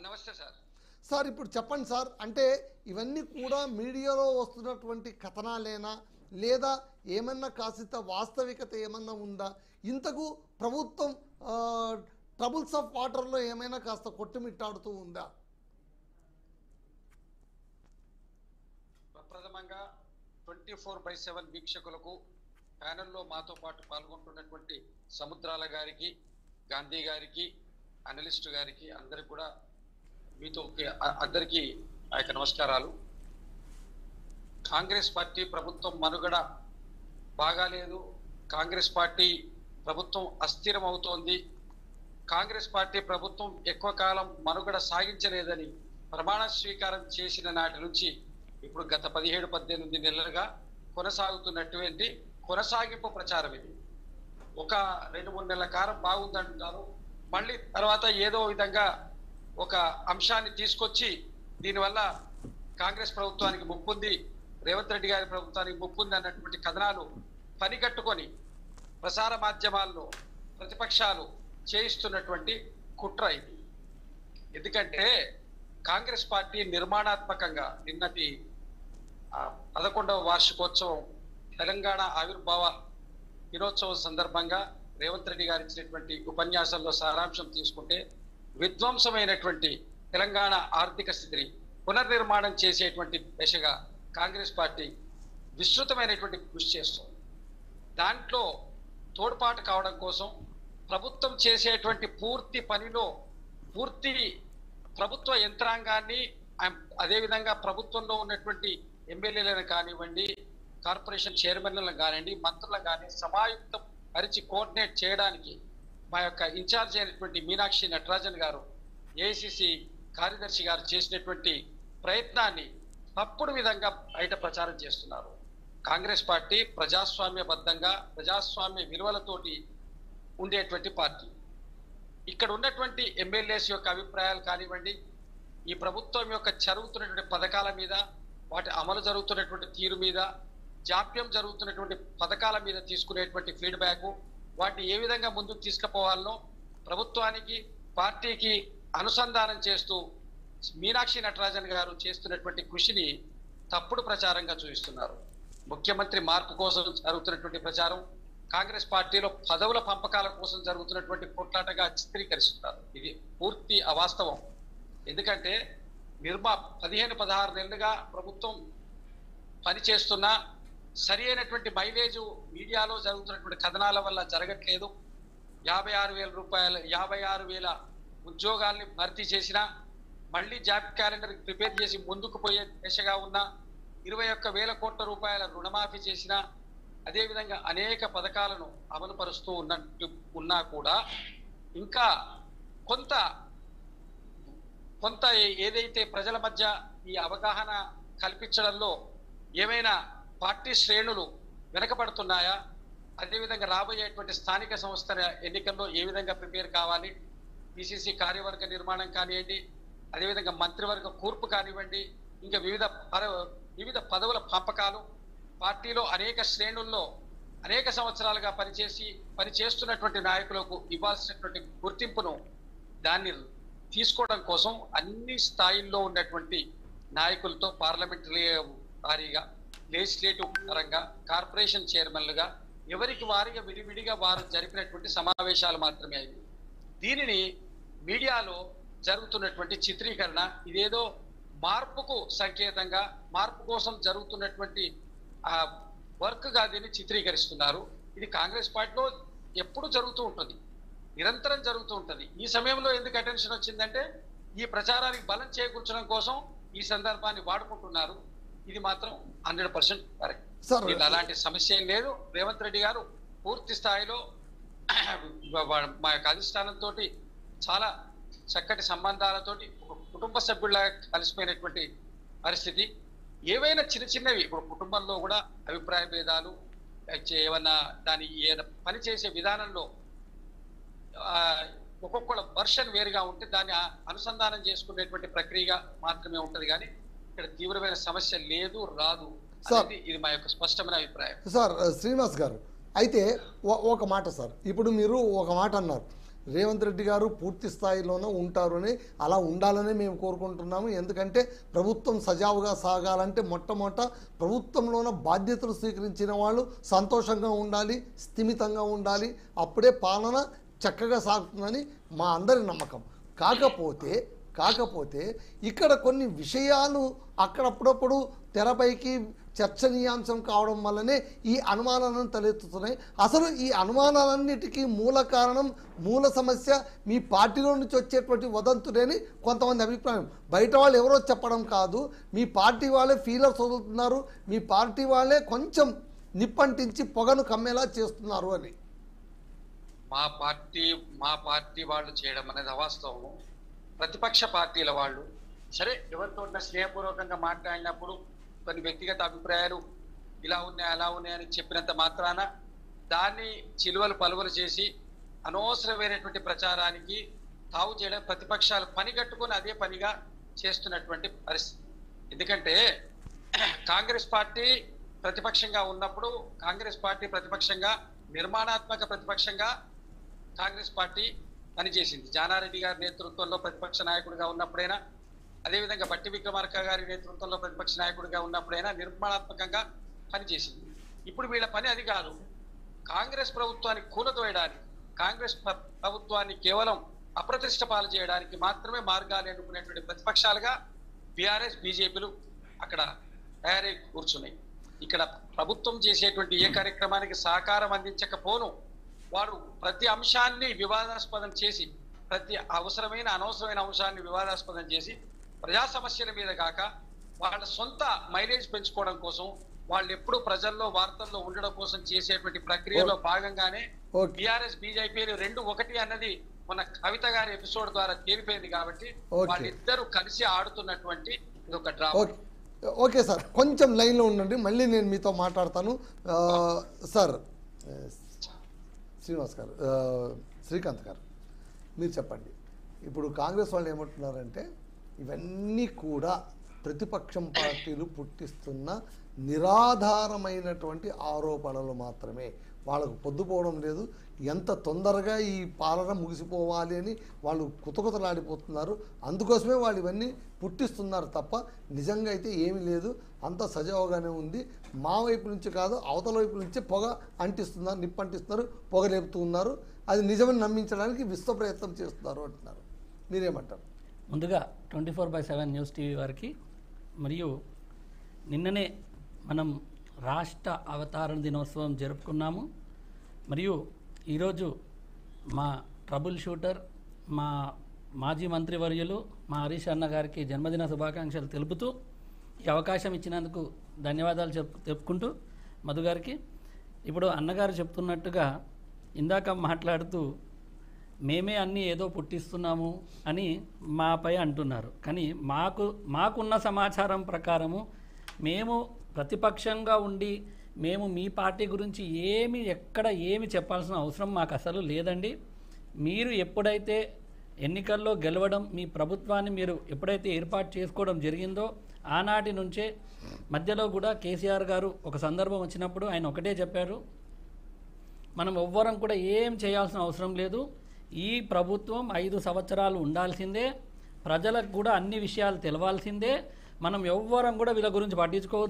నమస్తే sir. Sir ఇప్పుడు చెప్పండి సార్, అంటే ఇవన్నీ కూడా మీడియాలో వస్తున్నటువంటి కథనాలేనా లేదా ఏమన్నా కాసిత వాస్తవికత ఏమన్నా ఉందా? ఇంతకు ప్రభుత్వం ట్రబుల్స్ ఆఫ్ వాటర్లో ఏమైనా కాస్త కొట్టుమిట్టాడుతూ ఉందా? ప్రప్రథమంగా 24/7 వీక్షకులకు, ప్యానెల్లో మాతో పాటు పాల్గొంటున్నటువంటి సముద్రాల గారికి, గాంధీ గారికి, అనలిస్ట్ గారికి, అందరికి కూడా మీతో అందరికీ ఆ యొక్క నమస్కారాలు. కాంగ్రెస్ పార్టీ ప్రభుత్వం మనుగడ బాగాలేదు, కాంగ్రెస్ పార్టీ ప్రభుత్వం అస్థిరం అవుతోంది, కాంగ్రెస్ పార్టీ ప్రభుత్వం ఎక్కువ కాలం మనుగడ సాగించలేదని ప్రమాణ స్వీకారం చేసిన నాటి నుంచి ఇప్పుడు గత 17-18 నెలలుగా కొనసాగుతున్నటువంటి కొనసాగింపు ప్రచారం ఇది. ఒక 2-3 నెలల కాలం బాగుందంటున్నారు, మళ్ళీ తర్వాత ఏదో విధంగా ఒక అంశాన్ని తీసుకొచ్చి దీనివల్ల కాంగ్రెస్ ప్రభుత్వానికి ముప్పుంది, రేవంత్ రెడ్డి గారి ప్రభుత్వానికి ముప్పుంది అన్నటువంటి కథనాలు పనిగట్టుకొని ప్రసార మాధ్యమాల్లో ప్రతిపక్షాలు చేయిస్తున్నటువంటి కుట్ర ఇది. ఎందుకంటే కాంగ్రెస్ పార్టీ నిర్మాణాత్మకంగా నిన్నటి 11వ వార్షికోత్సవం తెలంగాణ ఆవిర్భావ దినోత్సవం సందర్భంగా రేవంత్ రెడ్డి గారు ఇచ్చినటువంటి ఉపన్యాసంలో సారాంశం తీసుకుంటే విధ్వంసమైనటువంటి తెలంగాణ ఆర్థిక స్థితిని పునర్నిర్మాణం చేసేటువంటి దిశగా కాంగ్రెస్ పార్టీ విస్తృతమైనటువంటి కృషి చేస్తుంది. దాంట్లో తోడ్పాటు కావడం కోసం ప్రభుత్వం చేసేటువంటి పూర్తి పనిలో పూర్తి ప్రభుత్వ యంత్రాంగాన్ని, అదేవిధంగా ప్రభుత్వంలో ఉన్నటువంటి ఎమ్మెల్యేలను కానివ్వండి, కార్పొరేషన్ చైర్మన్లను కానివ్వండి, మంత్రులను కానీ సమాయుక్తం పరిచి కోఆర్డినేట్ చేయడానికి మా యొక్క ఇన్ఛార్జ్ అయినటువంటి మీనాక్షి నటరాజన్ గారు, ఏఐసిసి కార్యదర్శి గారు చేసినటువంటి ప్రయత్నాన్ని తప్పుడు విధంగా బయట ప్రచారం చేస్తున్నారు. కాంగ్రెస్ పార్టీ ప్రజాస్వామ్యబద్ధంగా ప్రజాస్వామ్య విలువలతోటి ఉండేటువంటి పార్టీ. ఇక్కడ ఉన్నటువంటి ఎమ్మెల్యేస్ యొక్క అభిప్రాయాలు కానివ్వండి, ఈ ప్రభుత్వం యొక్క జరుగుతున్నటువంటి పథకాల మీద, వాటి అమలు జరుగుతున్నటువంటి తీరు మీద, జాప్యం జరుగుతున్నటువంటి పథకాల మీద తీసుకునేటువంటి ఫీడ్బ్యాక్, వాటిని ఏ విధంగా ముందుకు తీసుకుపోవాలనో ప్రభుత్వానికి పార్టీకి అనుసంధానం చేస్తూ మీనాక్షి నటరాజన్ గారు చేస్తున్నటువంటి కృషిని తప్పుడు ప్రచారంగా చూపిస్తున్నారు. ముఖ్యమంత్రి మార్పు కోసం జరుగుతున్నటువంటి ప్రచారం కాంగ్రెస్ పార్టీలో పదవుల పంపకాల కోసం జరుగుతున్నటువంటి కొట్లాటగా చిత్రీకరిస్తున్నారు. ఇది పూర్తి అవాస్తవం. ఎందుకంటే 15-16 నెలలుగా ప్రభుత్వం పనిచేస్తున్నా సరి అయినటువంటి మైలేజు మీడియాలో జరుగుతున్నటువంటి కథనాల వల్ల జరగట్లేదు. 56,000 ఉద్యోగాల్ని భర్తీ చేసినా, మళ్ళీ జాబ్ క్యాలెండర్ ప్రిపేర్ చేసి ముందుకు పోయే దిశగా ఉన్న 21,000 కోట్ల రూపాయల రుణమాఫీ చేసినా, అదేవిధంగా అనేక పథకాలను అమలు పరుస్తూ ఉన్నా కూడా ఇంకా కొంత ఏదైతే ప్రజల మధ్య ఈ అవగాహన కల్పించడంలో ఏమైనా పార్టీ శ్రేణులు వెనకబడుతున్నాయా, అదేవిధంగా రాబోయేటువంటి స్థానిక సంస్థల ఎన్నికల్లో ఏ విధంగా ప్రిపేర్ కావాలి, పిసిసి కార్యవర్గ నిర్మాణం కానివ్వండి, అదేవిధంగా మంత్రివర్గ కూర్పు కానివ్వండి, ఇంకా వివిధ పదవుల పంపకాలు, పార్టీలో అనేక శ్రేణుల్లో అనేక సంవత్సరాలుగా పనిచేస్తున్నటువంటి నాయకులకు ఇవ్వాల్సినటువంటి గుర్తింపును దాన్ని తీసుకోవడం కోసం అన్ని స్థాయిల్లో ఉన్నటువంటి నాయకులతో పార్లమెంటరీ వారీగా, లెజిస్లేటివ్ పరంగా, కార్పొరేషన్ చైర్మన్లుగా ఎవరికి వారిగా విడివిడిగా వారు జరిపినటువంటి సమావేశాలు మాత్రమే అవి. దీనిని మీడియాలో జరుగుతున్నటువంటి చిత్రీకరణ ఇదేదో మార్పుకు సంకేతంగా, మార్పు కోసం జరుగుతున్నటువంటి వర్క్గా దీన్ని చిత్రీకరిస్తున్నారు. ఇది కాంగ్రెస్ పార్టీలో ఎప్పుడు జరుగుతూ ఉంటుంది, నిరంతరం జరుగుతూ ఉంటుంది. ఈ సమయంలో ఎందుకు అటెన్షన్ వచ్చిందంటే ఈ ప్రచారానికి బలం చేకూర్చడం కోసం ఈ సందర్భాన్ని వాడుకుంటున్నారు. ఇది మాత్రం 100% కరెక్ట్. అలాంటి సమస్య ఏం లేదు. రేవంత్ రెడ్డి గారు పూర్తి స్థాయిలో మా యొక్క అధిష్టానంతో చాలా చక్కటి సంబంధాలతోటి ఒక కుటుంబ సభ్యుల్లా కలిసిపోయినటువంటి పరిస్థితి. ఏవైనా చిన్నవి ఇప్పుడు కుటుంబంలో కూడా అభిప్రాయ భేదాలు, ఏమన్నా దాని పని చేసే విధానంలో ఒక్కొక్కళ్ళ వర్షన్ వేరుగా ఉంటే దాన్ని అనుసంధానం చేసుకునేటువంటి ప్రక్రియ మాత్రమే ఉంటది. కానీ ఇక్కడ తీవ్రమైన సమస్య లేదు, రాదు. ఇది మా యొక్క స్పష్టమైన అభిప్రాయం. సార్ శ్రీనివాస్ గారు, అయితే ఒక మాట సార్, ఇప్పుడు మీరు ఒక మాట అన్నారు, రేవంత్ రెడ్డి గారు పూర్తి స్థాయిలోనే ఉంటారు అని, అలా ఉండాలని మేము కోరుకుంటున్నాము. ఎందుకంటే ప్రభుత్వం సజావుగా సాగాలంటే మొట్టమొదట ప్రభుత్వంలోన బాధ్యతలు స్వీకరించిన వాళ్ళు సంతోషంగా ఉండాలి, స్థిమితంగా ఉండాలి. అప్పుడే పాలన చక్కగా సాగుతుందని మా అందరి నమ్మకం. కాకపోతే ఇక్కడ కొన్ని విషయాలు అక్కడప్పుడప్పుడు తెరపైకి చర్చనీయాంశం కావడం వల్లనే ఈ అనుమానాలను తలెత్తుతున్నాయి. అసలు ఈ అనుమానాలన్నిటికీ మూల కారణం, మూల సమస్య మీ పార్టీలో నుంచి వచ్చేటువంటి వదంతులేని కొంతమంది అభిప్రాయం. బయట వాళ్ళు ఎవరో చెప్పడం కాదు, మీ పార్టీ వాళ్ళే ఫీలర్స్ వదులుతున్నారు, మీ పార్టీ వాళ్ళే కొంచెం నిప్పంటించి పొగను కమ్మేలా చేస్తున్నారు అని. మా పార్టీ వాళ్ళు చేయడం అనేది అవాస్తవము. ప్రతిపక్ష పార్టీల వాళ్ళు సరే ఎవరితో స్నేహపూర్వకంగా మాట్లాడినప్పుడు కొన్ని వ్యక్తిగత అభిప్రాయాలు ఇలా ఉన్నాయి అలా ఉన్నాయని చెప్పినంత మాత్రాన దాన్ని చిలువలు పలువలు చేసి అనవసరమైనటువంటి ప్రచారానికి తావు చేయడం ప్రతిపక్షాలు పని కట్టుకొని అదే పనిగా చేస్తున్నటువంటి పరిస్థితి. ఎందుకంటే కాంగ్రెస్ పార్టీ ప్రతిపక్షంగా ఉన్నప్పుడు కాంగ్రెస్ పార్టీ ప్రతిపక్షంగా నిర్మాణాత్మక ప్రతిపక్షంగా కాంగ్రెస్ పార్టీ పనిచేసింది. జానారెడ్డి గారి నేతృత్వంలో ప్రతిపక్ష నాయకుడిగా ఉన్నప్పుడైనా, అదేవిధంగా బట్టి విక్రమార్క గారి నేతృత్వంలో ప్రతిపక్ష నాయకుడిగా ఉన్నప్పుడైనా నిర్మాణాత్మకంగా పనిచేసింది. ఇప్పుడు వీళ్ళ పని అది కాదు. కాంగ్రెస్ ప్రభుత్వాన్ని కూలదోయడానికి, కాంగ్రెస్ ప్రభుత్వాన్ని కేవలం అప్రతిష్ట పాలు చేయడానికి మాత్రమే మార్గాలు ఎన్నుకునేటువంటి ప్రతిపక్షాలుగా బీఆర్ఎస్ బీజేపీలు అక్కడ తయారై కూర్చున్నాయి. ఇక్కడ ప్రభుత్వం చేసేటువంటి ఏ కార్యక్రమానికి సహకారం అందించకపోను వారు ప్రతి అంశాన్ని వివాదాస్పదం చేసి, ప్రతి అనవసరమైన అంశాన్ని వివాదాస్పదం చేసి ప్రజా సమస్యల మీద కాక వాళ్ళ సొంత మైలేజ్ పెంచుకోవడం కోసం, వాళ్ళు ఎప్పుడు ప్రజల్లో వార్తల్లో ఉండడం కోసం చేసేటువంటి ప్రక్రియలో భాగంగానే బీఆర్ఎస్ బీజేపీలు 2-1 అన్నది మన కవిత గారి ఎపిసోడ్ ద్వారా తేలిపోయింది. కాబట్టి వాళ్ళిద్దరూ కలిసి ఆడుతున్నటువంటి ఇది ఒక డ్రామా. ఓకే సార్, కొంచెం లైన్లో ఉండండి, మళ్ళీ నేను మీతో మాట్లాడతాను. సార్ శ్రీనివాస్ గారు, శ్రీకాంత్ గారు, మీరు చెప్పండి. ఇప్పుడు కాంగ్రెస్ వాళ్ళు ఏమంటున్నారంటే ఇవన్నీ కూడా ప్రతిపక్షం పార్టీలు పుట్టిస్తున్న నిరాధారమైనటువంటి ఆరోపణలు మాత్రమే, వాళ్ళకు పొద్దుపోవడం లేదు, ఎంత తొందరగా ఈ పాలన ముగిసిపోవాలి అని వాళ్ళు కుతకుతలాడిపోతున్నారు, అందుకోసమే వాళ్ళు ఇవన్నీ పుట్టిస్తున్నారు తప్ప నిజంగా అయితే ఏమీ లేదు, అంత సజావుగానే ఉంది, మా వైపు నుంచి కాదు అవతల వైపు నుంచి పొగ అంటిస్తున్నారు, నిప్పు అంటిస్తున్నారు, పొగ లేపుతూ ఉన్నారు, అది నిజమని నమ్మించడానికి విశ్వ ప్రయత్నం చేస్తున్నారు అంటున్నారు. మీరేమంటారు? ముందుగా 24/7 న్యూస్ టీవీ వారికి, మరియు నిన్ననే మనం రాష్ట్ర అవతారణ దినోత్సవం జరుపుకున్నాము. మరియు ఈరోజు మా ట్రబుల్ షూటర్, మా మాజీ మంత్రివర్యులు మా హరీష్ అన్న గారికి జన్మదిన శుభాకాంక్షలు తెలుపుతూ ఈ అవకాశం ఇచ్చినందుకు ధన్యవాదాలు చెప్పుకుంటూ, మధు గారికి ఇప్పుడు అన్నగారు చెప్తున్నట్టుగా ఇందాక మాట్లాడుతూ మేమే అన్నీ ఏదో పుట్టిస్తున్నాము అని మాపై అంటున్నారు. కానీ మాకున్న సమాచారం ప్రకారము మేము ప్రతిపక్షంగా ఉండి మేము మీ పార్టీ గురించి ఎక్కడ ఏమి చెప్పాల్సిన అవసరం మాకు అసలు లేదండి. మీరు ఎప్పుడైతే ఎన్నికల్లో గెలవడం, మీ ప్రభుత్వాన్ని మీరు ఎప్పుడైతే ఏర్పాటు చేసుకోవడం జరిగిందో ఆనాటి నుంచే మధ్యలో కూడా కేసీఆర్ గారు ఒక సందర్భం వచ్చినప్పుడు ఆయన ఒకటే చెప్పారు, మనం ఎవ్వరం కూడా ఏం చేయాల్సిన అవసరం లేదు, ఈ ప్రభుత్వం 5 సంవత్సరాలు ఉండాల్సిందే, ప్రజలకు కూడా అన్ని విషయాలు తెలవాల్సిందే, మనం ఎవ్వరం కూడా వీళ్ళ గురించి పట్టించుకోవద్దు.